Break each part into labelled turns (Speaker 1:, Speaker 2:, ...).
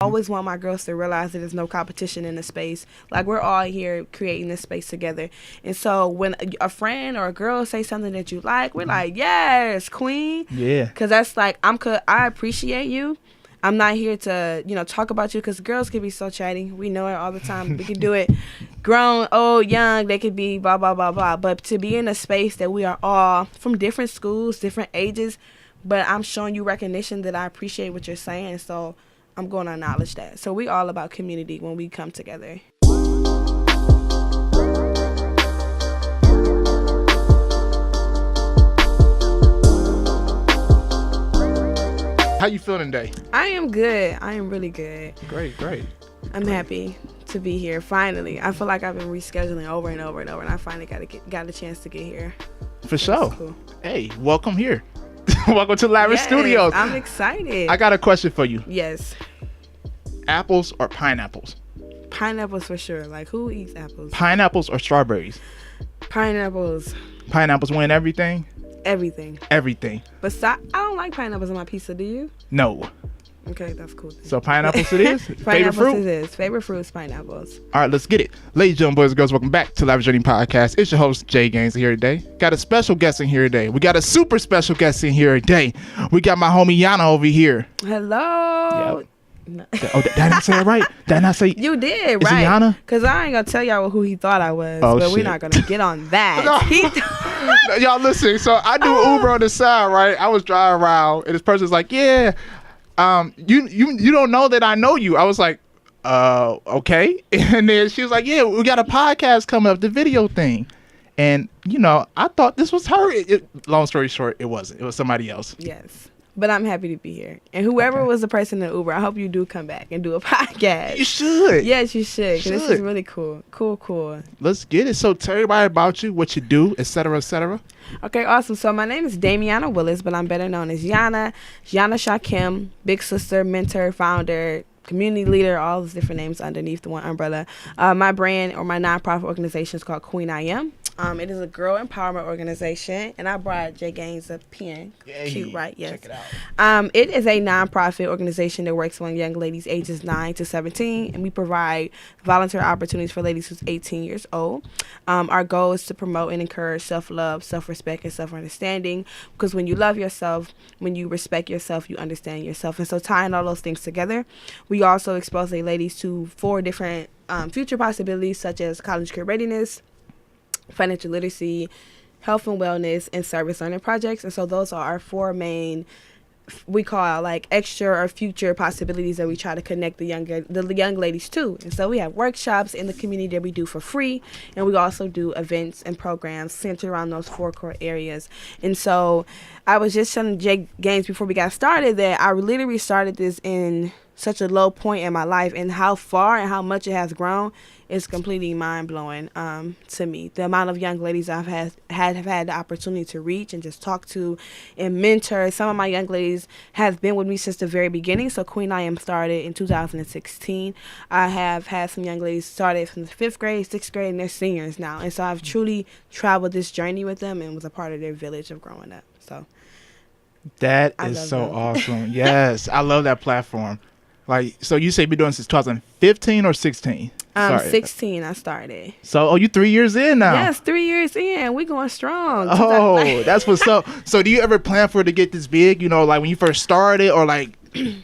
Speaker 1: I always want my girls to realize that there's no competition in the space. Like, we're all here creating this space together. And so when a friend or a girl say something that you like, we're like, yes, queen.
Speaker 2: Yeah.
Speaker 1: Because that's like, I appreciate you. I'm not here to, talk about you, because girls can be so chatty. We know it all the time. We can do it grown, old, young. They could be blah, blah, blah, blah. But to be in a space that we are all from different schools, different ages, but I'm showing you recognition that I appreciate what you're saying. So I'm going to acknowledge that. So we all about community when we come together.
Speaker 2: How you feeling today?
Speaker 1: I am good. I am really good.
Speaker 2: Great.
Speaker 1: I'm happy to be here finally. I feel like I've been rescheduling over and over and over, and I finally got a chance to get here.
Speaker 2: For sure.
Speaker 1: Cool.
Speaker 2: Hey, welcome here. Welcome to Lavish Studios.
Speaker 1: I'm excited.
Speaker 2: I got a question for you.
Speaker 1: Yes.
Speaker 2: Apples or pineapples?
Speaker 1: Pineapples for sure. Like, who eats apples?
Speaker 2: Pineapples or strawberries?
Speaker 1: Pineapples.
Speaker 2: Pineapples win everything?
Speaker 1: Everything. But I don't like pineapples on my pizza, do you?
Speaker 2: No.
Speaker 1: Okay, that's cool.
Speaker 2: So pineapples it is? Favorite fruit?
Speaker 1: It is. Favorite fruit is pineapples.
Speaker 2: All right, let's get it. Ladies and gentlemen, boys and girls, welcome back to Lavish Journey Podcast. It's your host, Jay Gaines, here today. Got a special guest in here today. We got a super special guest in here today. We got my homie Yonna over here.
Speaker 1: Hello.
Speaker 2: Yep. No. Oh, did I not say it right? Did I not say?
Speaker 1: You did,
Speaker 2: is
Speaker 1: right?
Speaker 2: It Yonna?
Speaker 1: Because I ain't going to tell y'all who he thought I was,
Speaker 2: but
Speaker 1: we're not going to get on that.
Speaker 2: No, y'all listen. So I do Uber on the side, right? I was driving around, and this person's like, "Yeah, you don't know that I know you." I was like, okay. And then she was like, "Yeah, we got a podcast coming up, the video thing." And I thought this was her. Long story short, it wasn't. It was somebody else.
Speaker 1: Yes. But I'm happy to be here. And whoever was the person in Uber, I hope you do come back and do a podcast.
Speaker 2: You should.
Speaker 1: Yes, you should. Because this is really cool. Cool.
Speaker 2: Let's get it. So tell everybody about you, what you do, et cetera, et cetera.
Speaker 1: Okay, awesome. So my name is Damiana Willis, but I'm better known as Yonna Shakim, big sister, mentor, founder, community leader, all those different names underneath the one umbrella. My brand or my nonprofit organization is called Queen I Am. It is a girl empowerment organization, and I brought Jay Gaines a pen.
Speaker 2: Yay.
Speaker 1: Cute, right? Yes.
Speaker 2: Check it out.
Speaker 1: It is a nonprofit organization that works with young ladies ages 9 to 17, and we provide volunteer opportunities for ladies who's 18 years old. Our goal is to promote and encourage self-love, self-respect, and self-understanding, because when you love yourself, when you respect yourself, you understand yourself. And so tying all those things together, we also expose the ladies to 4 different future possibilities, such as college career readiness, financial literacy, health and wellness, and service learning projects. And so those are our 4 main, we call like extra or future possibilities that we try to connect the young ladies to. And so we have workshops in the community that we do for free, and we also do events and programs centered around those 4 core areas. And so I was just telling Jay Gaines before we got started that I literally started this in such a low point in my life, and how far and how much it has grown is completely mind-blowing to me. The amount of young ladies I've had the opportunity to reach and just talk to and mentor. Some of my young ladies have been with me since the very beginning. So Queen I Am started in 2016. I have had some young ladies started from the 5th grade, 6th grade, and they're seniors now. And so I've truly traveled this journey with them and was a part of their village of growing up. So
Speaker 2: that is so awesome. Yes, I love that platform. Like, so you say you've been doing since 2015 or 16?
Speaker 1: 16 I started.
Speaker 2: So, you 3 years in now?
Speaker 1: Yes, 3 years in. We going strong.
Speaker 2: Oh, that's what's up. So do you ever plan for it to get this big? Like when you first started, or like,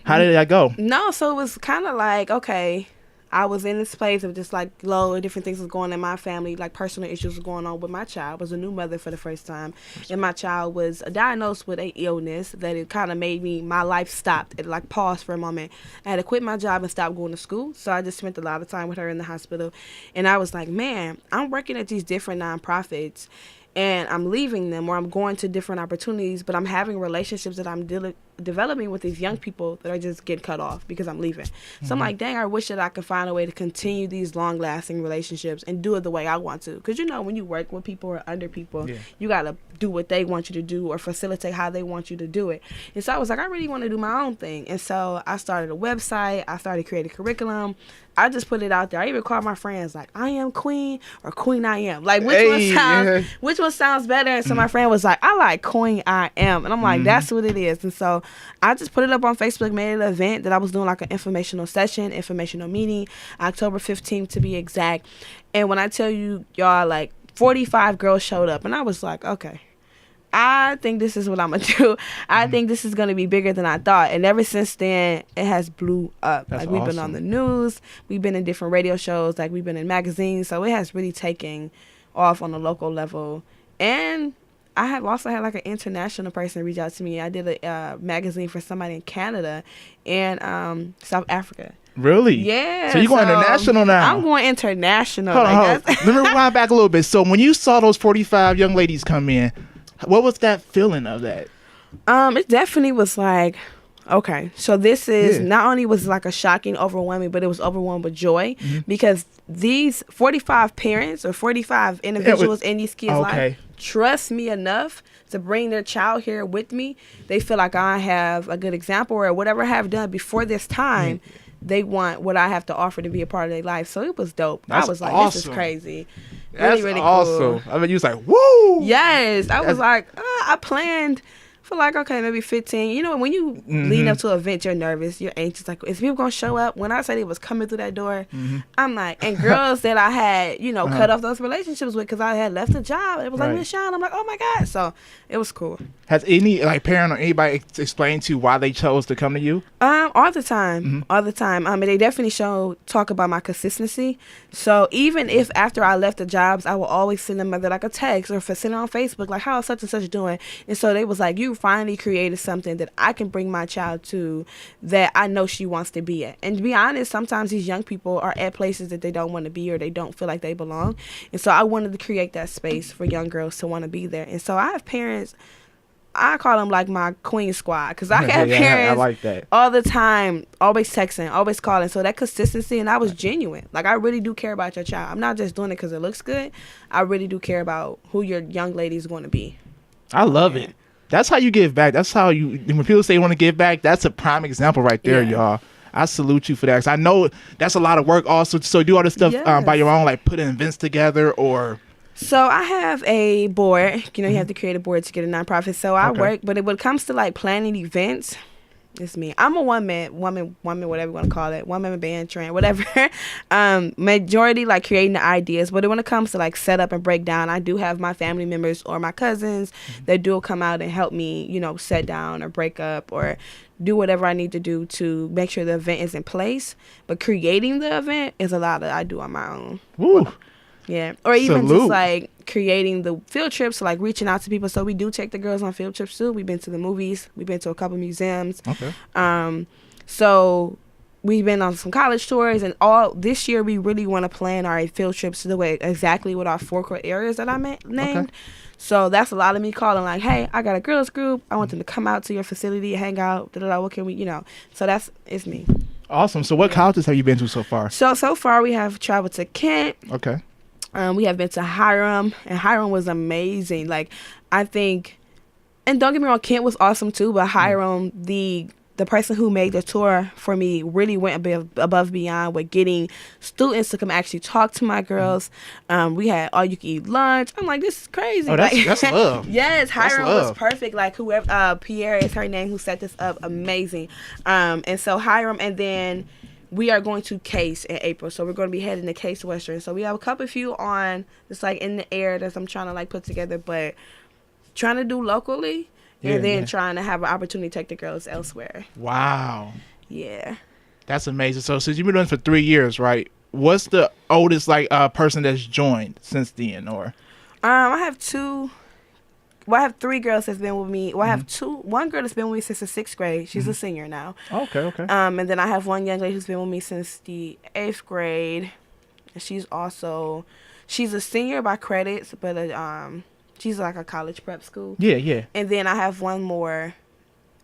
Speaker 2: how did that go?
Speaker 1: No, so it was kind of like, okay, I was in this place of just like different things was going on in my family, like personal issues was going on with my child. I was a new mother for the first time, and my child was diagnosed with an illness that it kind of made my life stopped. It like paused for a moment. I had to quit my job and stop going to school, so I just spent a lot of time with her in the hospital. And I was like, man, I'm working at these different nonprofits, and I'm leaving them, or I'm going to different opportunities, but I'm having relationships that I'm developing with these young people that are just getting cut off because I'm leaving. So I'm like, dang, I wish that I could find a way to continue these long-lasting relationships and do it the way I want to. Because, when you work with people or under people, you got to do what they want you to do or facilitate how they want you to do it. And so I was like, I really want to do my own thing. And so I started a website. I started creating curriculum. I just put it out there. I even called my friends like, I am Queen or Queen I Am. Like, which one sounds better? And so my friend was like, I like Queen I Am. And I'm like, that's what it is. And so I just put it up on Facebook, made it an event that I was doing like an informational session, informational meeting, October 15th to be exact. And when I tell you, y'all, like 45 girls showed up, and I was like, okay, I think this is what I'm going to do. I think this is going to be bigger than I thought. And ever since then, it has blew up.
Speaker 2: That's
Speaker 1: like, we've been on the news. We've been in different radio shows. Like, we've been in magazines. So, it has really taken off on the local level. And I have also had, like, an international person reach out to me. I did a magazine for somebody in Canada and South Africa.
Speaker 2: Really?
Speaker 1: Yeah.
Speaker 2: So you're going international now?
Speaker 1: I'm going international.
Speaker 2: Hold on. Let me rewind back a little bit. So, when you saw those 45 young ladies come in, what was that feeling of that?
Speaker 1: It definitely was like, okay, so this is not only was like a shocking, overwhelming, but it was overwhelmed with joy because these 45 parents or 45 individuals in these kids' life trust me enough to bring their child here with me. They feel like I have a good example or whatever I have done before this time. They want what I have to offer to be a part of their life. So it was dope. I was like, this is crazy.
Speaker 2: That's
Speaker 1: really
Speaker 2: awesome.
Speaker 1: Cool.
Speaker 2: I mean, you was like, woo!
Speaker 1: Yes. I was like, I planned for like, okay, maybe 15. You know, when you lead up to an event, you're nervous. You're anxious. Like, is people going to show up? When I said it was coming through that door, I'm like, and girls that I had, you know, cut off those relationships with because I had left a job. It was like, Miss Sean. I'm like, oh my God. So it was cool.
Speaker 2: Has any like parent or anybody explained to you why they chose to come to you?
Speaker 1: All the time, all the time. And they definitely talk about my consistency. So even if after I left the jobs, I will always send them either like a text or send it on Facebook, like how is such and such doing. And so they was like, you finally created something that I can bring my child to, that I know she wants to be at. And to be honest, sometimes these young people are at places that they don't want to be or they don't feel like they belong. And so I wanted to create that space for young girls to want to be there. And so I have parents. I call them like my queen squad because I have parents
Speaker 2: I like that.
Speaker 1: all the time, always texting, always calling. So that consistency, and I was genuine. Like, I really do care about your child. I'm not just doing it because it looks good. I really do care about who your young lady is going to be.
Speaker 2: I love it. That's how you give back. That's how you, when people say you want to give back, that's a prime example right there, y'all. I salute you for that. 'Cause I know that's a lot of work also. So you do all this stuff by your own, like putting events together or...
Speaker 1: So I have a board. You know, you have to create a board to get a nonprofit. So I work, but when it comes to like planning events, it's me. I'm a woman, whatever you want to call it, one-man band, trend, whatever. Majority like creating the ideas, but when it comes to like set up and break down, I do have my family members or my cousins that do come out and help me, you know, set down or break up or do whatever I need to do to make sure the event is in place. But creating the event is a lot that I do on my own.
Speaker 2: Woo.
Speaker 1: Yeah, or even just like creating the field trips, like reaching out to people. So we do take the girls on field trips too. We've been to the movies. We've been to a couple museums. So we've been on some college tours, and all this year we really want to plan our field trips the way exactly with our forecourt areas that I named. So that's a lot of me calling like, hey, I got a girls group. I want them to come out to your facility, hang out. What can we, you know? So it's me.
Speaker 2: Awesome. So what colleges have you been to so far?
Speaker 1: So far we have traveled to Kent.
Speaker 2: Okay.
Speaker 1: We have been to Hiram, and Hiram was amazing. Like, I think, and don't get me wrong, Kent was awesome too, but Hiram, the person who made the tour for me really went above beyond with getting students to come actually talk to my girls. We had all you can eat lunch. I'm like, this is crazy.
Speaker 2: Oh, that's love.
Speaker 1: Yes, Hiram was perfect. Like, whoever, Pierre is her name, who set this up, amazing. And so Hiram, and then we are going to Case in April. So we're going to be heading to Case Western. So we have a few on, just like in the air that I'm trying to like put together, but trying to do locally and then trying to have an opportunity to take the girls elsewhere.
Speaker 2: Wow.
Speaker 1: Yeah. That's
Speaker 2: amazing. So since you've been doing it for 3 years, right? What's the oldest like person that's joined since then, or?
Speaker 1: I have two. Well, I have 3 girls that's been with me. Well, I have one girl that's been with me since the 6th grade. She's a senior now.
Speaker 2: Okay.
Speaker 1: And then I have one young lady who's been with me since the 8th grade. And she's a senior by credits, but she's like a college prep school.
Speaker 2: Yeah.
Speaker 1: And then I have one more.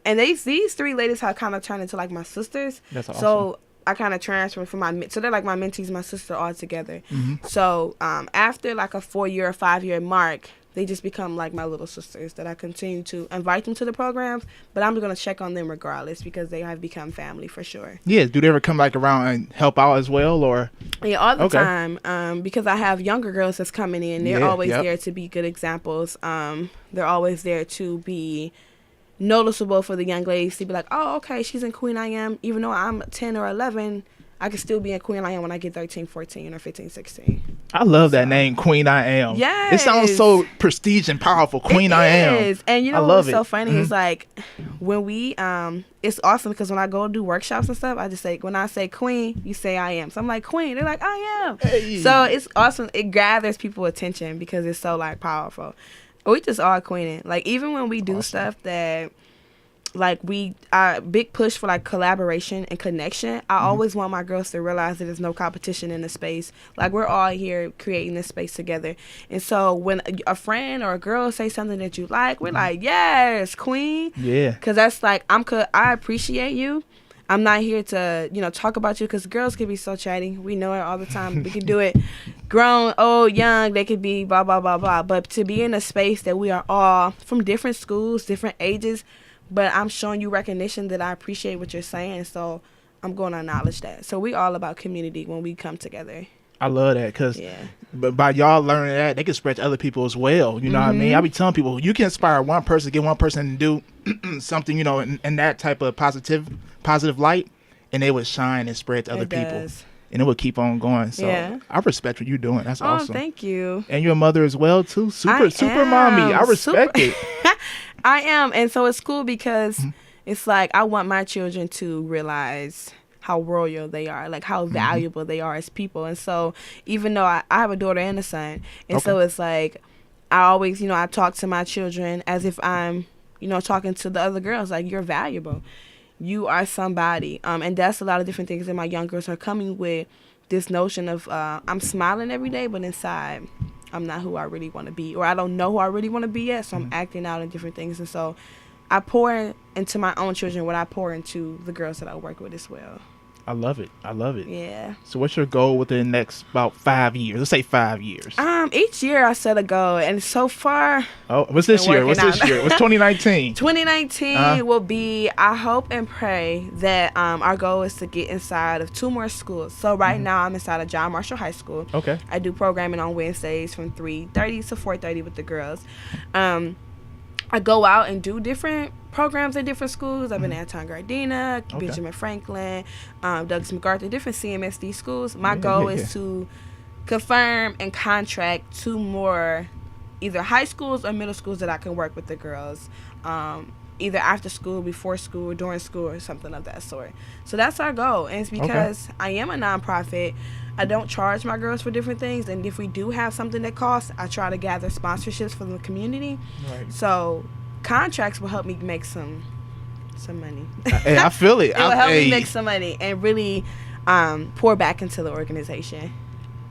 Speaker 1: And these 3 ladies have kind of turned into like my sisters.
Speaker 2: That's awesome.
Speaker 1: So I kind of transferred from so they're like my mentees, my sister all together. So after like a 4-year or 5-year mark, they just become like my little sisters that I continue to invite them to the programs, but I'm going to check on them regardless because they have become family for sure.
Speaker 2: Yeah. Do they ever come like around and help out as well, or?
Speaker 1: Yeah, all the time. Because I have younger girls that's coming in. They're always there to be good examples. They're always there to be noticeable for the young ladies to be like, oh, okay, she's in Queen I Am. Even though I'm 10 or 11, I can still be in Queen I Am when I get 13, 14, or 15, 16.
Speaker 2: I love that name, Queen I Am.
Speaker 1: Yes.
Speaker 2: It sounds so prestige and powerful, Queen I Am.
Speaker 1: And you know what's so funny
Speaker 2: Mm-hmm.
Speaker 1: is like when we, it's awesome because when I go do workshops and stuff, I just say, when I say Queen, you say I am. So I'm like, Queen. They're like, I am.
Speaker 2: Hey.
Speaker 1: So it's awesome. It gathers people's attention because it's so like powerful. We just are queening. Like even when we do stuff that, like we big push for like collaboration and connection. I always want my girls to realize that there's no competition in the space. Like we're all here creating this space together. And so when a friend or a girl say something that you like, we're like, yes, queen.
Speaker 2: Yeah.
Speaker 1: Because that's like I appreciate you. I'm not here to talk about you because girls can be so chatty. We know it all the time. We can do it grown, old, young. They could be blah blah blah blah. But to be in a space that we are all from different schools, different ages. But I'm showing you recognition that I appreciate what you're saying, so I'm going to acknowledge that. So we all about community when we come together.
Speaker 2: I love that because but by y'all learning that, they can spread to other people as well. You know what I mean? I be telling people, you can inspire one person, get one person to do something, in that type of positive light, and they would shine and spread to other people. And it would keep on going. So I respect what you're doing. That's awesome.
Speaker 1: Oh, thank you.
Speaker 2: And you're a mother as well, too. Super mommy. I respect it.
Speaker 1: I am. And so it's cool because it's like I want my children to realize how royal they are, like how valuable they are as people. And so even though I have a daughter and a son, and so it's like I always, I talk to my children as if I'm, talking to the other girls, like you're valuable. You are somebody. And that's a lot of different things that my young girls are coming with, this notion of I'm smiling every day, but inside I'm not who I really want to be, or I don't know who I really want to be yet, so I'm acting out in different things. And so I pour into my own children what I pour into the girls that I work with as well.
Speaker 2: I love it.
Speaker 1: Yeah.
Speaker 2: So what's your goal within the next about 5 years? Let's say 5 years.
Speaker 1: Each year I set a goal, and so far.
Speaker 2: Oh, what's this year? What's 2019?
Speaker 1: 2019 will be, I hope and pray that our goal is to get inside of 2 more schools. So right now I'm inside of John Marshall High School.
Speaker 2: Okay.
Speaker 1: I do programming on Wednesdays from 3:30 to 4:30 with the girls. I go out and do different programs at different schools. I've been at Anton Gardena, Benjamin Franklin, Douglas MacArthur, different CMSD schools. My goal is to confirm and contract 2 more either high schools or middle schools that I can work with the girls, either after school, before school, during school, or something of that sort. So that's our goal. And it's because I am a nonprofit. I don't charge my girls for different things, and if we do have something that costs, I try to gather sponsorships from the community.
Speaker 2: Right.
Speaker 1: So contracts will help me make some money.
Speaker 2: Hey, I feel it.
Speaker 1: It will help me make some money and really pour back into the organization.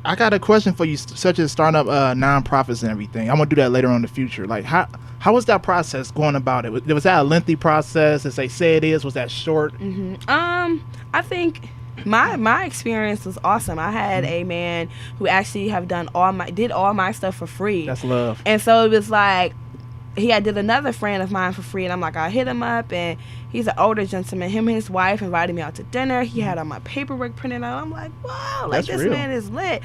Speaker 2: I got a question for you, such as starting up nonprofits and everything. I'm gonna do that later on in the future. Like, how was that process going about it? Was that a lengthy process, as they say it is? Was that short?
Speaker 1: I think my experience was awesome. I had a man who actually did all my stuff for free.
Speaker 2: That's love.
Speaker 1: And so it was like did another friend of mine for free, and I'm like, I hit him up, and he's an older gentleman. Him and his wife invited me out to dinner. He had all my paperwork printed out. I'm like, wow, like this man is lit.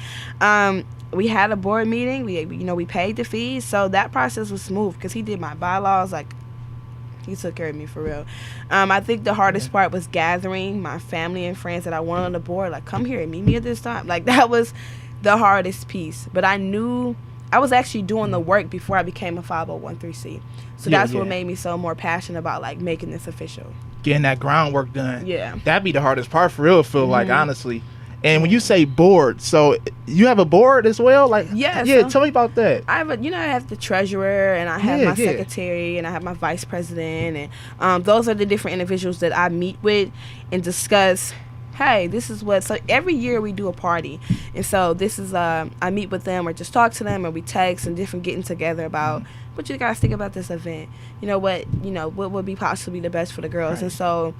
Speaker 1: We had a board meeting. We paid the fees, so that process was smooth because he did my bylaws. Like, he took care of me for real. I think the hardest part was gathering my family and friends that I wanted on the board. Like, come here and meet me at this time. Like, that was the hardest piece. But I knew I was actually doing the work before I became a 501(c). So that's what made me so more passionate about, like, making this official.
Speaker 2: Getting that groundwork done.
Speaker 1: Yeah.
Speaker 2: That'd be the hardest part for real, I feel like, honestly. And when you say board, so you have a board as well? Like,
Speaker 1: so
Speaker 2: tell me about that.
Speaker 1: I have the treasurer, and I have my secretary, and I have my vice president, and those are the different individuals that I meet with and discuss. Hey, this is so every year we do a party, and so this is I meet with them or just talk to them, or we text and different getting together about what you guys think about this event. What would be possibly the best for the girls, and so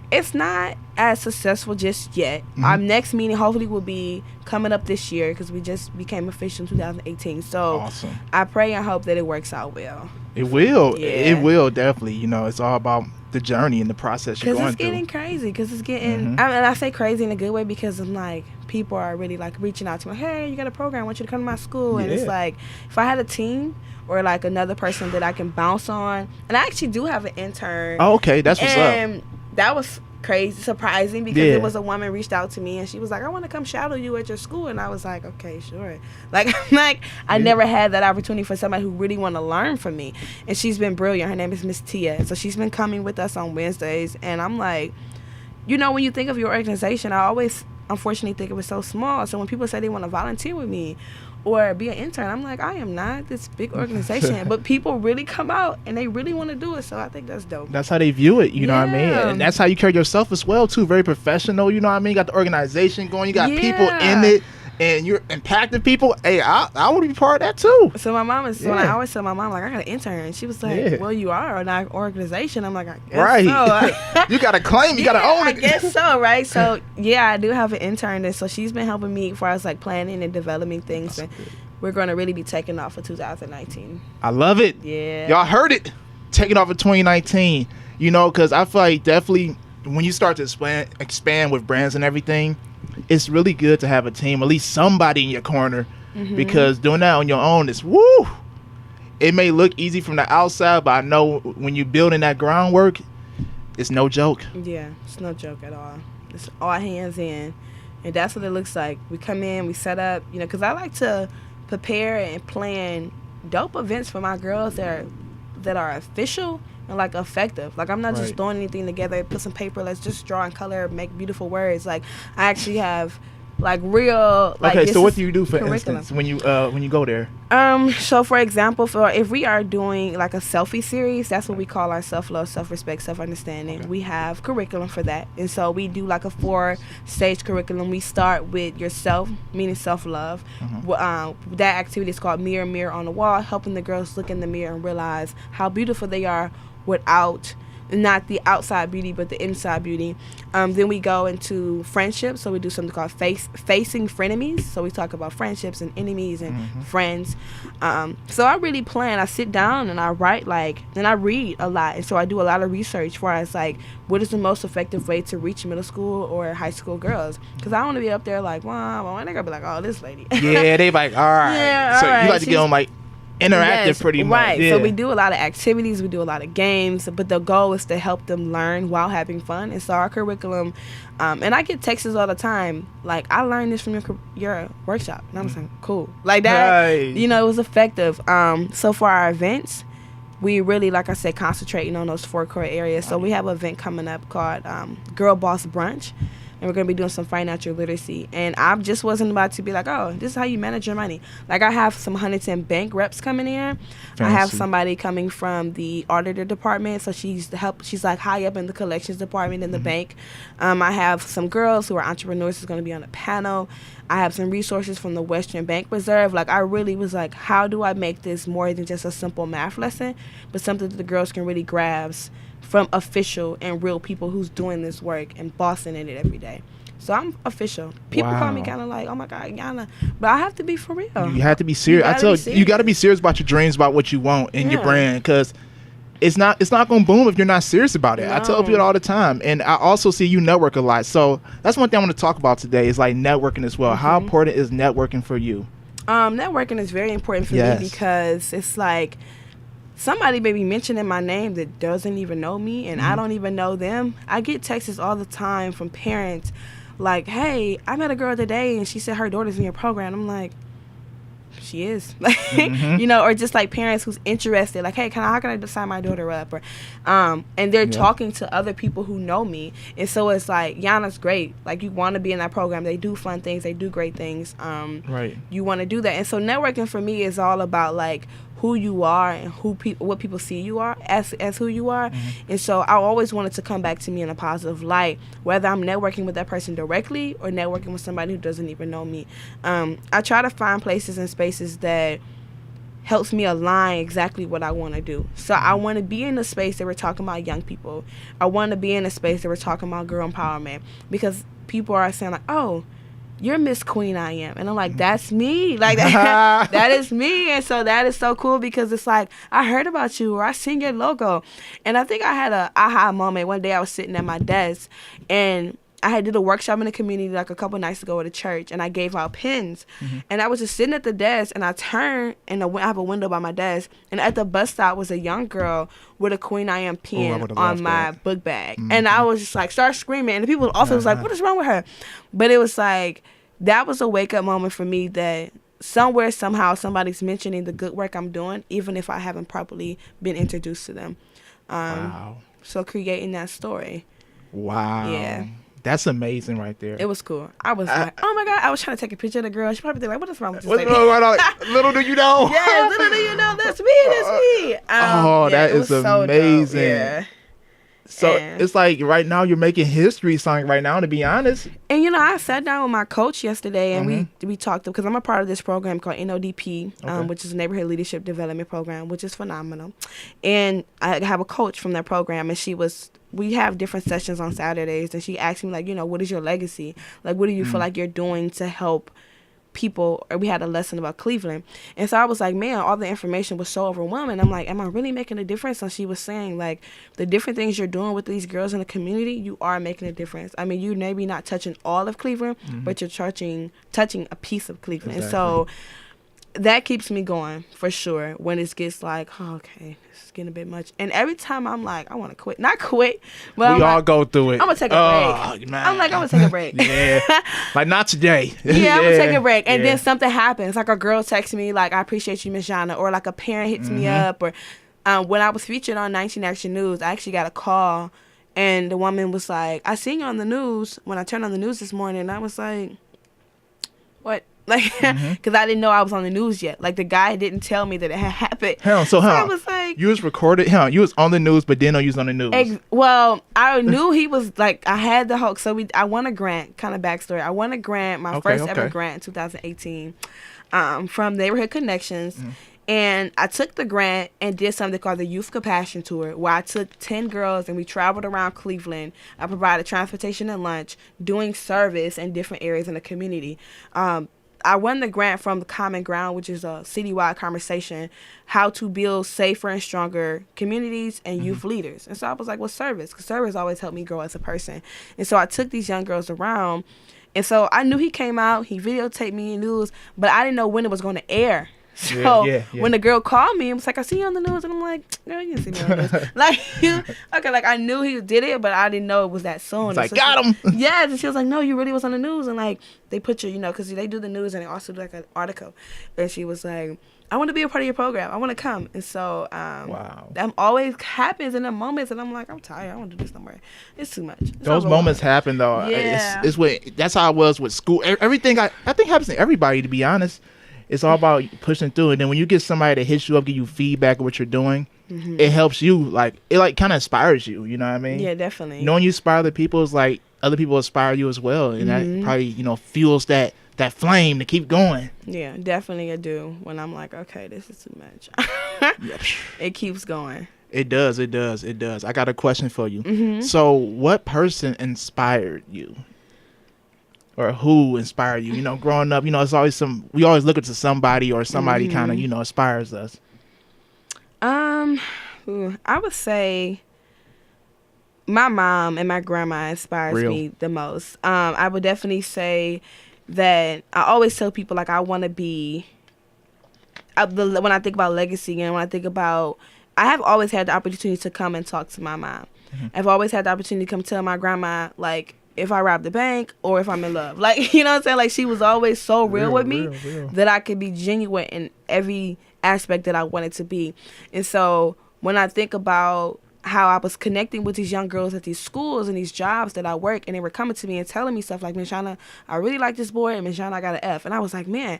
Speaker 1: it's not as successful just yet. Our next meeting hopefully will be coming up this year because we just became official in 2018. So I pray and hope that it works out well.
Speaker 2: It will. Yeah. It will, definitely. It's all about the journey and the process you're going through.
Speaker 1: Because it's getting crazy. Because it's getting, I say crazy in a good way because I'm like, people are really like reaching out to me, hey, you got a program, I want you to come to my school. And it's like, if I had a team or like another person that I can bounce on, and I actually do have an intern.
Speaker 2: Oh, okay, that's what's up.
Speaker 1: And that was crazy, surprising, because it was a woman reached out to me and she was like, I want to come shadow you at your school. And I was like, okay, sure. Like I never had that opportunity for somebody who really want to learn from me. And she's been brilliant. Her name is Miss Tia. So she's been coming with us on Wednesdays. And I'm like, you know, when you think of your organization, I always unfortunately think it was so small. So when people say they want to volunteer with me or be an intern, I'm like, I am not this big organization. But people really come out and they really want to do it. So I think that's dope.
Speaker 2: That's how they view it, you know what I mean? And that's how you carry yourself as well, too. Very professional, you know what I mean? You got the organization going. You got people in it. And you're impacting people. Hey, I want to be part of that too.
Speaker 1: So my mom is, when I always tell my mom, like, I got an intern. She was like, well, you are in our organization. I'm like, I guess so.
Speaker 2: You got to claim, you got to own it.
Speaker 1: I guess so, right? So, yeah, I do have an intern. And so she's been helping me as far as like planning and developing things. And we're going to really be taking off for 2019.
Speaker 2: I love it.
Speaker 1: Yeah.
Speaker 2: Y'all heard it. Taking off for 2019. You know, because I feel like definitely when you start to expand with brands and everything, it's really good to have a team, at least somebody in your corner, because doing that on your own is woo. It may look easy from the outside, but I know when you're building that groundwork, it's no joke.
Speaker 1: Yeah, it's no joke at all. It's all hands in, and that's what it looks like. We come in, we set up, you know, because I like to prepare and plan dope events for my girls that are official and like effective. Like I'm not just throwing anything together, put some paper, let's just draw and color, make beautiful words. Like I actually have like real like.
Speaker 2: Okay, so what do you do for instance when you go there?
Speaker 1: So for example, if we are doing like a selfie series, that's what we call our self-love, self-respect, self-understanding. Okay. We have curriculum for that, and so we do like a 4-stage curriculum. We start with yourself, meaning self-love. That activity is called Mirror on the Wall, helping the girls look in the mirror and realize how beautiful they are without not the outside beauty but the inside beauty. Then we go into friendships, so we do something called facing frenemies. So we talk about friendships and enemies and friends. So I really plan, I sit down and I write and I read a lot, and so I do a lot of research for us, like what is the most effective way to reach middle school or high school girls, because I want to be up there like, wow, they're gonna be like, oh, this lady.
Speaker 2: Yeah, they like, all right. Yeah, so you like to get on like interactive pretty much.
Speaker 1: Right. Yeah. So we do a lot of activities, we do a lot of games, but the goal is to help them learn while having fun. And so our curriculum, and I get texts all the time, like, I learned this from your workshop. And I'm like, cool. Like that, you know, it was effective. So for our events, we really, like I said, concentrating on those 4 core areas. So we have an event coming up called Girl Boss Brunch. And we're going to be doing some financial literacy. And I just wasn't about to be like, oh, this is how you manage your money. Like, I have some Huntington Bank reps coming in. Fancy. I have somebody coming from the auditor department. So she's like high up in the collections department in the bank. I have some girls who are entrepreneurs who's going to be on the panel. I have some resources from the Western Bank Reserve. Like, I really was like, how do I make this more than just a simple math lesson, but something that the girls can really grasp from official and real people who's doing this work and bossing in it every day. So I'm official. People call me kind of like, oh my God, Yonna. But I have to be for real.
Speaker 2: You have to be serious. You got to be serious about your dreams, about what you want in your brand, because it's not going to boom if you're not serious about it. No. I tell people all the time. And I also see you network a lot. So that's one thing I want to talk about today is like networking as well. How important is networking for you?
Speaker 1: Networking is very important for me because it's like, somebody may be mentioning my name that doesn't even know me, and I don't even know them. I get texts all the time from parents like, hey, I met a girl today and she said her daughter's in your program. I'm like, she is. You know, or just like parents who's interested, like, hey, how can I sign my daughter up? Or and they're talking to other people who know me. And so it's like, Yonna's great. Like, you want to be in that program. They do fun things. They do great things. You want to do that. And so networking for me is all about like who you are and what people see you are as who you are. And so I always wanted to come back to me in a positive light, whether I'm networking with that person directly or networking with somebody who doesn't even know me. I try to find places and spaces that helps me align exactly what I want to do. So I want to be in a space that we're talking about young people. I want to be in a space that we're talking about girl empowerment, because people are saying like, oh, you're Miss Queen I Am. And I'm like, that's me. Like, that is me. And so that is so cool because it's like, I heard about you or I seen your logo. And I think I had a aha moment. One day I was sitting at my desk and I had did a workshop in the community like a couple nights ago at a church, and I gave out pens. And I was just sitting at the desk, and I turned, and I have a window by my desk, and at the bus stop was a young girl with a Queen I Am pen on my book bag. And I was just like, start screaming, and the people in the office was like, what is wrong with her? But it was like, that was a wake-up moment for me that somewhere, somehow, somebody's mentioning the good work I'm doing, even if I haven't properly been introduced to them.
Speaker 2: Wow.
Speaker 1: So creating that story.
Speaker 2: Wow.
Speaker 1: Yeah.
Speaker 2: That's amazing right there.
Speaker 1: It was cool. I was like, oh my God. I was trying to take a picture of the girl. She probably think like, what is wrong with this lady?
Speaker 2: Little do you know.
Speaker 1: Yeah, little do you know. That's me. That's me.
Speaker 2: That is amazing.
Speaker 1: So yeah.
Speaker 2: So it's like right now you're making history something right now, to be honest.
Speaker 1: And you know, I sat down with my coach yesterday and we talked because I'm a part of this program called NODP, which is a Neighborhood Leadership Development Program, which is phenomenal. And I have a coach from that program, and we have different sessions on Saturdays, and she asked me like, you know, what is your legacy? Like, what do you feel like you're doing to help people? Or we had a lesson about Cleveland, and so I was like, man, all the information was so overwhelming. I'm like, am I really making a difference? And she was saying like, the different things you're doing with these girls in the community, you are making a difference. I mean, you maybe not touching all of Cleveland, but you're touching a piece of Cleveland. Exactly. And so that keeps me going for sure when it gets like, oh, okay, this is getting a bit much. And every time I'm like, I want to quit. Not quit, but
Speaker 2: we all go through it.
Speaker 1: I'm going to take a break. Man. I'm like, I'm going to take a break.
Speaker 2: Yeah. Like, not today.
Speaker 1: Yeah, I'm going to take a break. And then something happens. Like a girl texts me, like, I appreciate you, Miss Yonna. Or like a parent hits me up. Or when I was featured on 19 Action News, I actually got a call. And the woman was like, I seen you on the news when I turned on the news this morning. And I was like, what? Like, because I didn't know I was on the news yet. Like, the guy didn't tell me that it had happened. So I was like,
Speaker 2: you was recorded. You was on the news, but didn't know you was on the news.
Speaker 1: Well, I knew he was like, I had the hoax. So I won a grant. Kind of backstory. I won a grant, my first ever grant in 2018, from Neighborhood Connections. And I took the grant and did something called the Youth Compassion Tour, where I took 10 girls and we traveled around Cleveland. I provided transportation and lunch, doing service in different areas in the community. I won the grant from the Common Ground, which is a citywide conversation, how to build safer and stronger communities and youth leaders. And so I was like, well, service, because service always helped me grow as a person. And so I took these young girls around. And so I knew he came out, he videotaped me in news, but I didn't know when it was going to air. So when the girl called me and was like, I see you on the news, and I'm like, girl, you didn't see me on the news. Like I knew he did it, but I didn't know it was that soon.
Speaker 2: It's like, so got him.
Speaker 1: Yeah, and she was like, no, you really was on the news, and like they put you, because they do the news and they also do like an article, and she was like, I want to be a part of your program. I want to come. And so wow, that always happens in the moments, and I'm like, I'm tired. I want to do this somewhere. It's too much.
Speaker 2: Those moments happen though.
Speaker 1: Yeah.
Speaker 2: That's how it was with school. Everything I think happens to everybody, to be honest. It's all about pushing through. And then when you get somebody that hits you up, give you feedback of what you're doing, it helps you. Like, it like kind of inspires you. You know what I mean?
Speaker 1: Yeah, definitely.
Speaker 2: Knowing you inspire other people is like other people inspire you as well. And that probably, fuels that flame to keep going.
Speaker 1: Yeah, definitely I do. When I'm like, okay, this is too much. It keeps going.
Speaker 2: It does. I got a question for you. So what person inspired you? Or who inspired you? Growing up, it's always we always look to somebody or somebody kind of, inspires us.
Speaker 1: I would say my mom and my grandma inspires me the most. I would definitely say that I always tell people, like, I want to be, when I think about legacy and when I think about, I have always had the opportunity to come and talk to my mom. I've always had the opportunity to come tell my grandma, like, if I rob the bank or if I'm in love. Like, you know what I'm saying? Like, she was always so real with me that I could be genuine in every aspect that I wanted to be. And so when I think about how I was connecting with these young girls at these schools and these jobs that I work, and they were coming to me and telling me stuff like, Miss Yonna, I really like this boy, and Miss Yonna, I got an F. And I was like, man,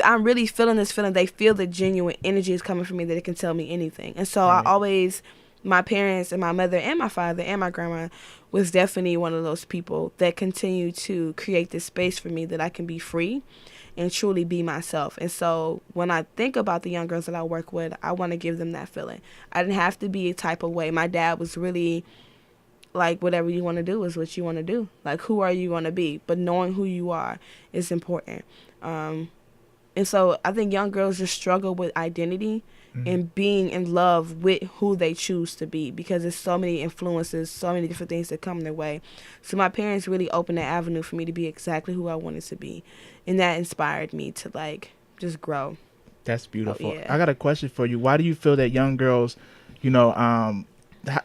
Speaker 1: I'm really feeling this feeling. They feel the genuine energy is coming from me, that it can tell me anything. And so I always, my parents and my mother and my father and my grandma was definitely one of those people that continue to create this space for me that I can be free and truly be myself. And so when I think about the young girls that I work with, I want to give them that feeling. I didn't have to be a type of way. My dad was really like whatever you want to do is what you want to do. Like, who are you going to be? But knowing who you are is important. And so I think young girls just struggle with identity and being in love with who they choose to be, because there's so many influences, so many different things that come their way. So my parents really opened that avenue for me to be exactly who I wanted to be. And that inspired me to, like, just grow.
Speaker 2: That's beautiful.
Speaker 1: Oh, yeah.
Speaker 2: I got a question for you. Why do you feel that young girls, you know,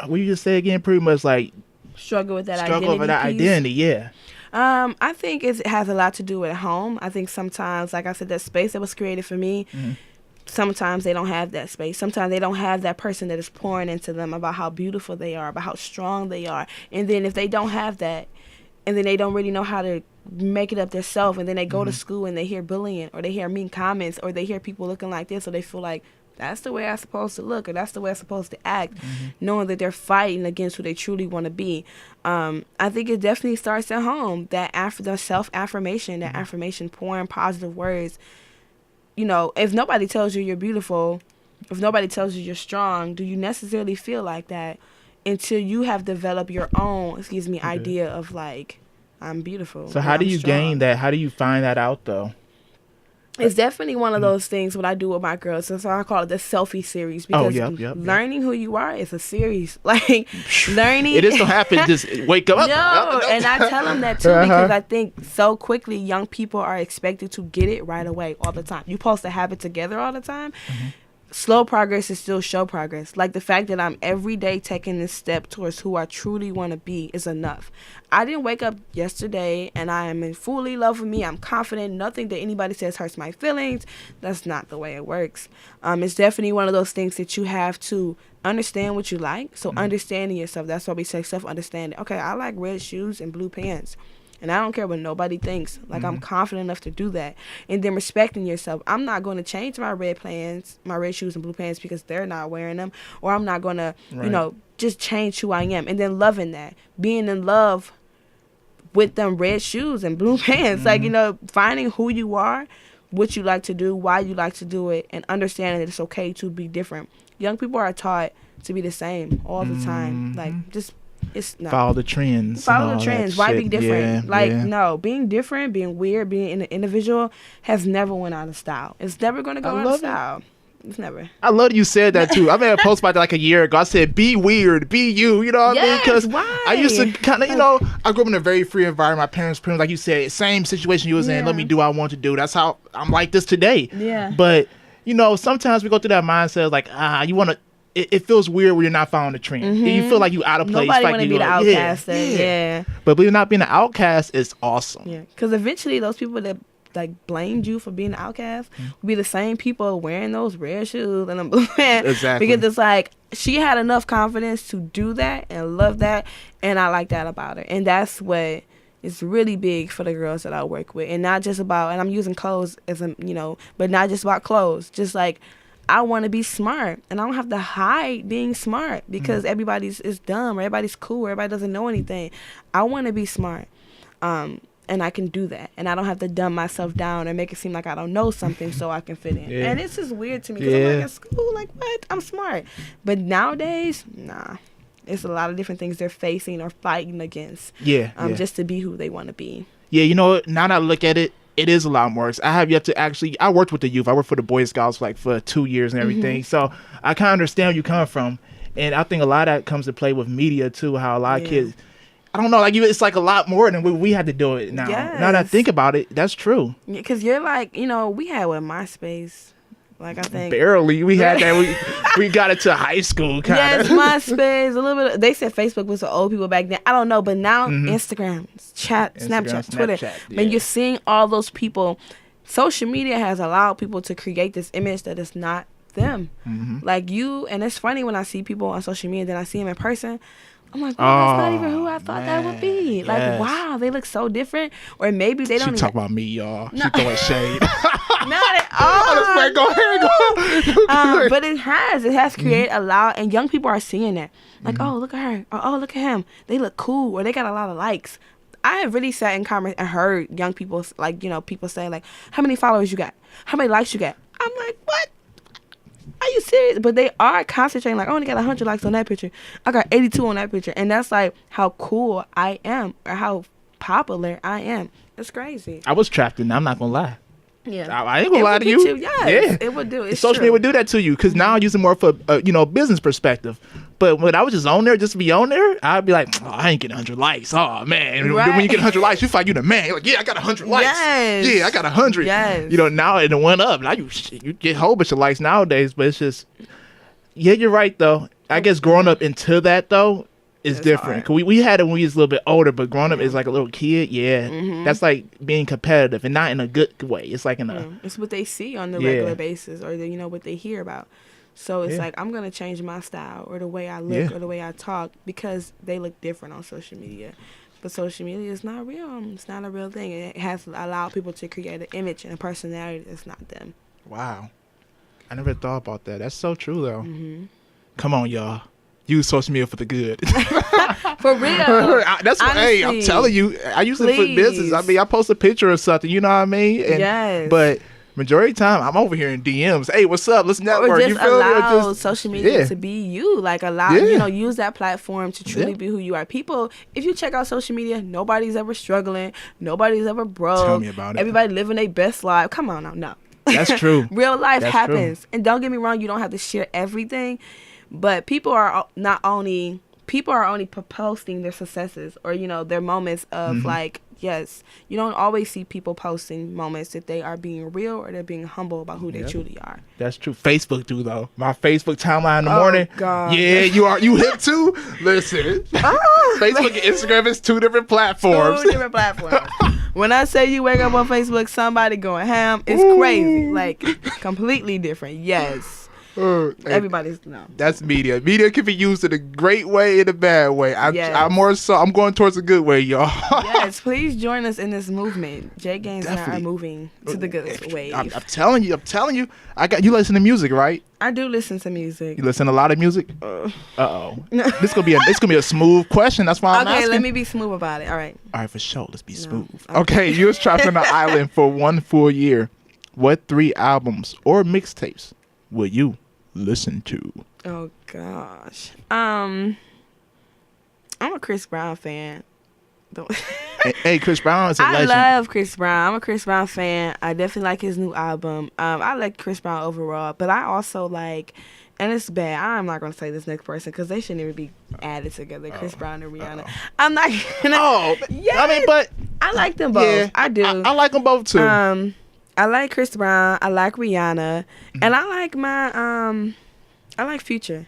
Speaker 2: what you just say again, pretty much like
Speaker 1: struggle with that
Speaker 2: identity? Yeah.
Speaker 1: I think it has a lot to do with home. I think sometimes, like I said, that space that was created for me, sometimes they don't have that space. Sometimes they don't have that person that is pouring into them about how beautiful they are, about how strong they are. And then if they don't have that, and then they don't really know how to make it up themselves, and then they go to school and they hear bullying, or they hear mean comments, or they hear people looking like this, or they feel like that's the way I'm supposed to look, or that's the way I'm supposed to act, knowing that they're fighting against who they truly want to be. I think it definitely starts at home. That after the self-affirmation, that affirmation, pouring positive words. You know, if nobody tells you you're beautiful, if nobody tells you you're strong, do you necessarily feel like that until you have developed your own, idea of, like, I'm beautiful.
Speaker 2: So how do you gain that? How do you find that out, though?
Speaker 1: It's definitely one of those things what I do with my girls. So I call it the selfie series, because learning who you are is a series. Like, learning.
Speaker 2: It just don't happen. Just wake up.
Speaker 1: No, and I tell them that too, because I think so quickly young people are expected to get it right away all the time. You're supposed to have it together all the time. Slow progress is still show progress. Like, the fact that I'm every day taking this step towards who I truly want to be is enough. I didn't wake up yesterday and I am in fully love with me. I'm confident. Nothing that anybody says hurts my feelings. That's not the way it works. It's definitely one of those things that you have to understand what you like. So understanding yourself. That's why we say self-understanding. Okay, I like red shoes and blue pants. And I don't care what nobody thinks. Like, I'm confident enough to do that. And then respecting yourself. I'm not going to change my red shoes and blue pants because they're not wearing them. Or I'm not going to, just change who I am. And then loving that. Being in love with them red shoes and blue pants. Like, finding who you are, what you like to do, why you like to do it, and understanding that it's okay to be different. Young people are taught to be the same all the time. Like, just... It's not.
Speaker 2: Follow the trends.
Speaker 1: Why be different?
Speaker 2: Yeah,
Speaker 1: no, being different, being weird, being an individual has never went out of style. It's never going to go out of style. It's never.
Speaker 2: I love that you said that too. I made a post about that like a year ago. I said, be weird, be you. You know what I mean? Because I used to kind of, I grew up in a very free environment. My parents, like you said, same situation you was in. Let me do what I want to do. That's how I'm like this today.
Speaker 1: Yeah.
Speaker 2: But, sometimes we go through that mindset like, you want to. It feels weird when you're not following the trend. You feel like you out of place.
Speaker 1: Nobody want to be the outcast. Yeah.
Speaker 2: But not being an outcast is awesome.
Speaker 1: Yeah. Because eventually those people that blamed you for being an outcast will be the same people wearing those red shoes and them blue pants.
Speaker 2: Exactly.
Speaker 1: Because it's like, she had enough confidence to do that and love that. And I like that about her. And that's what is really big for the girls that I work with. And not just about, and I'm using clothes as but not just about clothes. Just like, I want to be smart, and I don't have to hide being smart because everybody's is dumb, or everybody's cool, or everybody doesn't know anything. I want to be smart, and I can do that, and I don't have to dumb myself down and make it seem like I don't know something so I can fit in. And it's just weird to me because I'm like in school, like, what? I'm smart, but nowadays, nah. It's a lot of different things they're facing or fighting against. Just to be who they want to be.
Speaker 2: Yeah, now that I look at it. It is a lot more. I have yet to I worked with the youth. I worked for the Boy Scouts for 2 years and everything. So I kind of understand where you come from. And I think a lot of that comes to play with media too, how a lot of kids, I don't know, it's like a lot more than we had to do it now.
Speaker 1: Yes.
Speaker 2: Now that I think about it, that's true.
Speaker 1: Because you're like, we had with MySpace. Like, I think
Speaker 2: barely we had that. We got it to high school kind of.
Speaker 1: Yes, MySpace, a little bit. They said Facebook was for old people back then. I don't know, but now Instagram, Snapchat, Twitter. And you're seeing all those people. Social media has allowed people to create this image that is not them. Like you, and it's funny when I see people on social media, then I see them in person. I'm like, wow, that's not even who I thought that would be. Like, wow, they look so different. Or maybe they don't
Speaker 2: She talk about me, y'all. She throwing shade.
Speaker 1: Not at all.
Speaker 2: Go ahead.
Speaker 1: But it has created a lot, and young people are seeing that. Like, oh, look at her. Or, oh, look at him. They look cool. Or they got a lot of likes. I have really sat in comments and heard young people, people saying, like, how many followers you got? How many likes you got? I'm like, what? are you serious? But they are concentrating like, I only got 100 likes on that picture. I got 82 on that picture. And that's like how cool I am or how popular I am. It's crazy.
Speaker 2: I was trapped in that. I'm not going to lie.
Speaker 1: Yeah,
Speaker 2: I ain't gonna lie to you.
Speaker 1: Yes, it would do. It's
Speaker 2: social media would do that to you because now I use it more for business perspective. But when I was just on there, just to be on there, I'd be like, oh, I ain't getting 100 likes. Oh man,
Speaker 1: right.
Speaker 2: When you get 100 likes, you feel like you the man. You're like, yeah, I got 100 likes.
Speaker 1: Yes.
Speaker 2: Yeah, I got 100.
Speaker 1: Yes.
Speaker 2: Now it went up. Now you get a whole bunch of likes nowadays. But it's just, yeah, you're right though. I guess growing up into that though. It's different. Cause we had it when we was a little bit older, but growing up as like a little kid, that's like being competitive and not in a good way. It's like in a.
Speaker 1: It's what they see on the regular basis, or what they hear about. So it's like I'm gonna change my style or the way I look or the way I talk because they look different on social media. But social media is not real. It's not a real thing. It has allowed people to create an image and a personality that's not them.
Speaker 2: Wow, I never thought about that. That's so true though. Come on, y'all. Use social media for the good.
Speaker 1: For real.
Speaker 2: That's what, hey, I'm telling you. I use it for business. I mean, I post a picture or something, you know what I mean? And,
Speaker 1: yes.
Speaker 2: But majority of the time, I'm over here in DMs. Hey, what's up? Let's network.
Speaker 1: Or just
Speaker 2: you feel
Speaker 1: allow social media to be you. Like, use that platform to truly be who you are. People, if you check out social media, nobody's ever struggling. Nobody's ever broke.
Speaker 2: Tell me about it.
Speaker 1: Everybody living their best life. Come on now. No.
Speaker 2: That's true.
Speaker 1: Real life happens.
Speaker 2: True.
Speaker 1: And don't get me wrong, you don't have to share everything. But people are only posting their successes or their moments of like, yes, you don't always see people posting moments that they are being real or they're being humble about who they truly are.
Speaker 2: That's true. Facebook do though. My Facebook timeline in the morning.
Speaker 1: God.
Speaker 2: Yeah, you hip too? Listen. Facebook and Instagram is two different platforms. When
Speaker 1: I say you wake up on Facebook, somebody going ham, it's crazy. Like completely different. Yes. Everybody's
Speaker 2: That's media. Media can be used in a great way and a bad way. I'm going towards a good way, y'all.
Speaker 1: Yes, please join us in this movement. J Gaines and I are moving to the good way.
Speaker 2: I'm telling you. I got you listen to music, right?
Speaker 1: I do listen to music.
Speaker 2: You listen to a lot of music? Uh-oh. This gonna be a smooth question. That's why I'm asking.
Speaker 1: Okay, let me be smooth about it. All right,
Speaker 2: for sure. Let's be smooth. Okay, you was trapped on an island for 1 full year. What 3 albums or mixtapes will you listen to?
Speaker 1: Oh gosh. I'm a Chris Brown fan.
Speaker 2: Hey, Chris Brown is a legend.
Speaker 1: I love Chris Brown. I'm a Chris Brown fan. I definitely like his new album. I like Chris Brown overall, but I also like, and it's bad, I'm not going to say this next person because they shouldn't even be added together, Chris Brown and Rihanna. I'm not gonna. Yes, I mean, but I like them both. Yeah, I do.
Speaker 2: I like them both too.
Speaker 1: I like Chris Brown. I like Rihanna, and I like I like Future.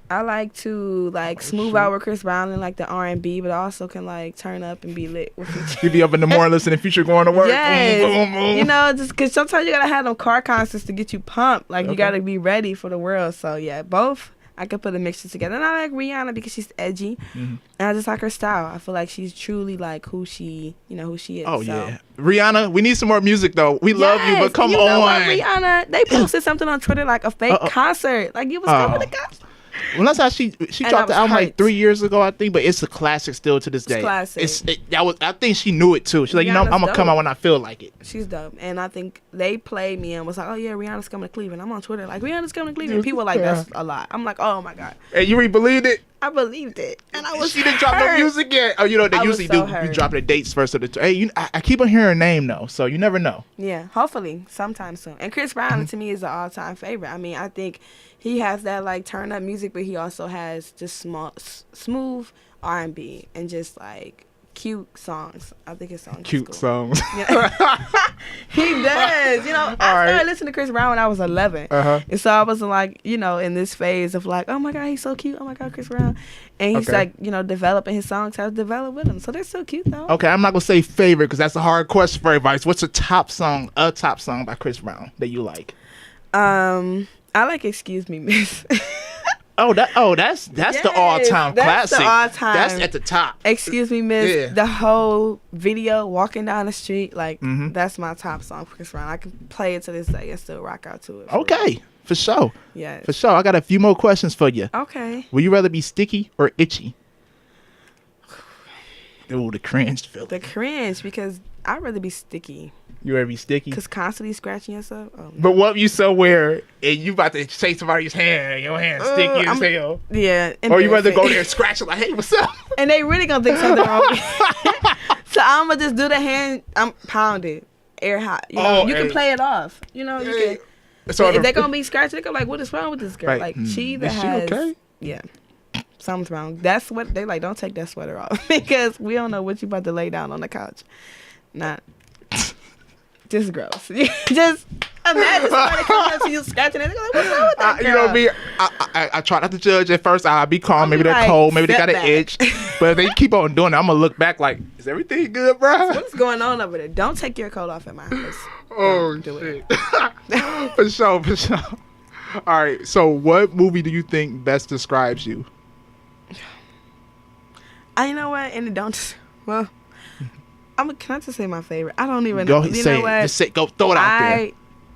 Speaker 1: I like to smooth out with Chris Brown and like the R&B, but I also can turn up and be lit with Future.
Speaker 2: You be up in the morning listening to Future going to work.
Speaker 1: Yes.
Speaker 2: Boom, boom, boom.
Speaker 1: Just because sometimes you gotta have them car concerts to get you pumped. You gotta be ready for the world. So yeah, both. I could put a mixture together. And I like Rihanna because she's edgy. And I just like her style. I feel like she's truly who she is.
Speaker 2: Oh, yeah. Rihanna, we need some more music, though. We love you, but come on.
Speaker 1: Know what, Rihanna, they posted something on Twitter a fake concert. You was coming to concert.
Speaker 2: Well, that's how she dropped the album 3 years ago, I think, but it's a classic still to this day.
Speaker 1: It's classic.
Speaker 2: I think she knew it too. She's like, I'm gonna come out when I feel like it.
Speaker 1: She's dope, and I think they played me and was like, oh yeah, Rihanna's coming to Cleveland. I'm on Twitter Rihanna's coming to Cleveland. And people were like, that's a lot. I'm like, oh my god.
Speaker 2: And you really believed it?
Speaker 1: I believed it, and I was.
Speaker 2: She didn't drop no music yet. Oh, they usually do. You drop the dates first of the. Hey, I keep on hearing her name though, so you never know.
Speaker 1: Yeah, hopefully sometime soon. And Chris Brown to me is an all-time favorite. I mean, I think he has that turn up music, but he also has just smooth R&B and just cute songs. I think his songs
Speaker 2: cute
Speaker 1: cool.
Speaker 2: songs.
Speaker 1: Yeah. He does. I started listening to Chris Brown when I was 11. And so I was in this phase of oh my god, he's so cute. Oh my god, Chris Brown. And he's developing his songs, how to develop with him. So they're so cute though.
Speaker 2: Okay, I'm not gonna say favorite because that's a hard question for everybody. So what's a top song by Chris Brown that you like?
Speaker 1: I like Excuse Me, Miss.
Speaker 2: That's the all-time classic.
Speaker 1: The all-time.
Speaker 2: That's at the top.
Speaker 1: Excuse Me, Miss. Yeah. The whole video, walking down the street, that's my top song for Chris Brown. I can play it to this day and still rock out to it.
Speaker 2: Okay, for sure.
Speaker 1: Yes.
Speaker 2: For sure. I got a few more questions for you.
Speaker 1: Okay.
Speaker 2: Would you rather be sticky or itchy? Ooh, the cringe feeling.
Speaker 1: The cringe, because I'd rather be sticky.
Speaker 2: You ever be sticky?
Speaker 1: Because constantly scratching yourself. Oh, no.
Speaker 2: But what if you somewhere and you about to shake somebody's hand and your hand sticky as hell?
Speaker 1: Yeah.
Speaker 2: Or you rather go there and scratch it like, hey, what's up?
Speaker 1: And they really gonna think something wrong with me. So I'm gonna just do the hand, I'm pounded, air hot. You know, you can play it off. You know, you can. So if they're gonna be scratching, they're gonna be like, what is wrong with this girl? Like, she either has. She okay? Yeah. Something's wrong. That's what they like. Don't take that sweater off because we don't know what you about to lay down on the couch. Not. Just gross. Just imagine somebody coming up to you scratching it. They're like, what's wrong with that girl?
Speaker 2: You know me. I try not to judge at first. I'll be calm. Maybe they're cold. Maybe they got an itch. But if they keep on doing it, I'm gonna look back like, is everything good, bro?
Speaker 1: What's going on over there? Don't take your coat off at my house.
Speaker 2: Oh, shit. For sure. All right. So, what movie do you think best describes you?
Speaker 1: You know what? And it don't. Well. Can I just say my favorite? I don't even know.
Speaker 2: You know what? Just go throw it out there.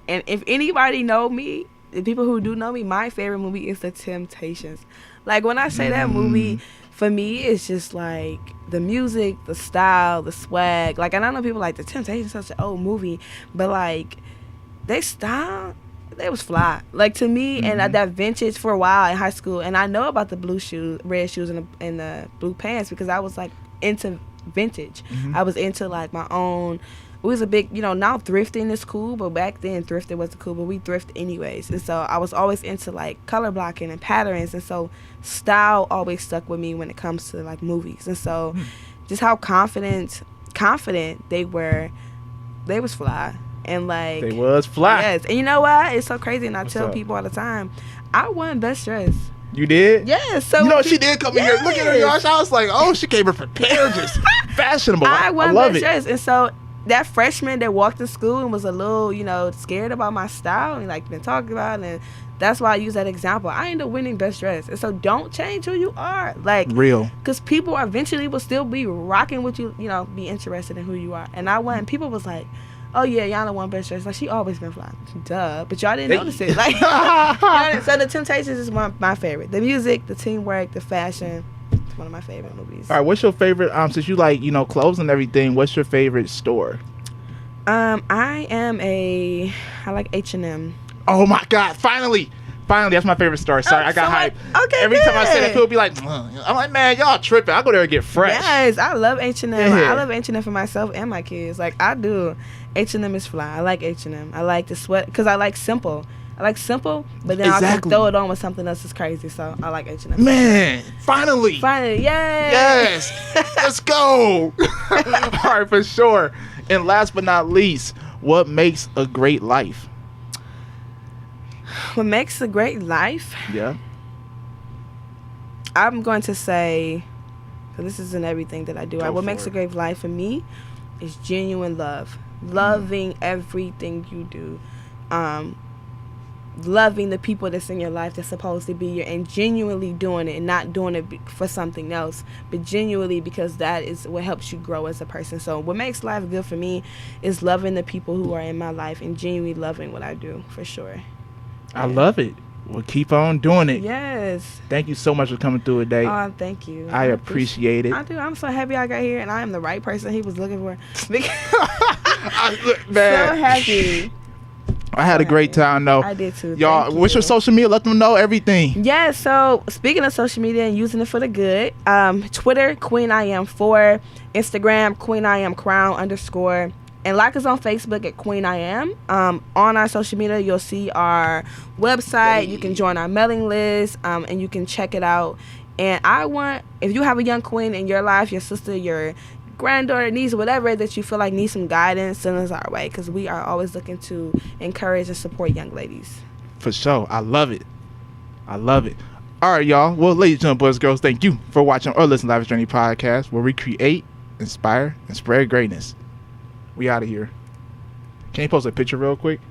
Speaker 1: And if anybody know me, the people who do know me, my favorite movie is The Temptations. Like when I say that movie, for me, it's just like the music, the style, the swag. Like, and I know people like The Temptations, such an old movie, but like they style, they was fly. Like to me, and that vintage for a while in high school. And I know about the blue shoes, red shoes, and the blue pants because I was like into vintage. I was into like my own. It was a big, now thrifting is cool, but back then thrifting wasn't cool, but we thrift anyways. And so I was always into like color blocking and patterns, and so style always stuck with me when it comes to like movies. And so just how confident they were, they was fly. And like
Speaker 2: they was fly.
Speaker 1: Yes. And you know what? It's so crazy, and I tell people all the time, I won Best Dress.
Speaker 2: You did?
Speaker 1: Yes. So
Speaker 2: she did come in here. Look at her, y'all. I was like, oh, she came here prepared, just fashionable.
Speaker 1: I
Speaker 2: love
Speaker 1: Best Dress. And so that freshman that walked to school and was a little, scared about my style and like been talking about it, and that's why I use that example. I ended up winning Best Dress. And so don't change who you are. Like
Speaker 2: real.
Speaker 1: Because people eventually will still be rocking with you, be interested in who you are. And I won. People was like, oh yeah, Yonna won Best Dress. Like she always been fly. Duh. But y'all didn't notice it. Like so The Temptations is my favorite. The music, the teamwork, the fashion. It's one of my favorite movies.
Speaker 2: All right, what's your favorite since you like, clothes and everything, what's your favorite store?
Speaker 1: I like H&M.
Speaker 2: Oh my God, finally, that's my favorite store. Sorry, I got hyped.
Speaker 1: Okay,
Speaker 2: every time I say that, people be like, I'm like, man, y'all tripping. I go there and get fresh.
Speaker 1: Yes, I love H&M.
Speaker 2: Yeah.
Speaker 1: I love H&M for myself and my kids. Like I do. H&M is fly. I like H&M. I like the sweat because I like simple. But then I can throw it on with something else that's crazy. So I like H&M.
Speaker 2: Man, finally,
Speaker 1: yay!
Speaker 2: Yes, let's go. All right, for sure. And last but not least, what makes a great life?
Speaker 1: What makes a great life?
Speaker 2: Yeah.
Speaker 1: I'm going to say, this is in everything that I do. What makes a great life for me is genuine love. Loving everything you do. Loving the people that's in your life that's supposed to be here and genuinely doing it and not doing it for something else, but genuinely because that is what helps you grow as a person. So what makes life good for me is loving the people who are in my life and genuinely loving what I do, for sure.
Speaker 2: I love it. Well, keep on doing it.
Speaker 1: Yes.
Speaker 2: Thank you so much for coming through today.
Speaker 1: Thank you.
Speaker 2: I appreciate it.
Speaker 1: I do. I'm so happy I got here and I am the right person he was looking for.
Speaker 2: Man.
Speaker 1: So happy.
Speaker 2: I had a great time though.
Speaker 1: I did too.
Speaker 2: Y'all, what's your social media? Let them know everything.
Speaker 1: Yeah, so speaking of social media and using it for the good, Twitter, QueenIam4, Instagram, QueenIamCrown_, and like us on Facebook at QueenIam. On our social media, you'll see our website. You can join our mailing list, and you can check it out. And if you have a young queen in your life, your sister, your granddaughter, niece, whatever that you feel like needs some guidance, send us our way because we are always looking to encourage and support young ladies.
Speaker 2: For sure. I love it. All right, y'all. Well, ladies and gentlemen, boys and girls, thank you for watching or listening to Lavish Journey podcast, where we create, inspire, and spread greatness. We out of here. Can you post a picture real quick? Sure.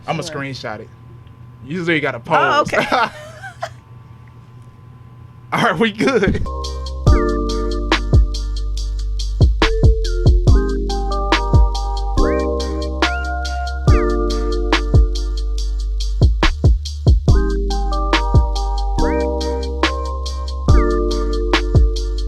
Speaker 2: I'm going to screenshot it. Usually you got to pose.
Speaker 1: Oh, okay.
Speaker 2: All right, we good.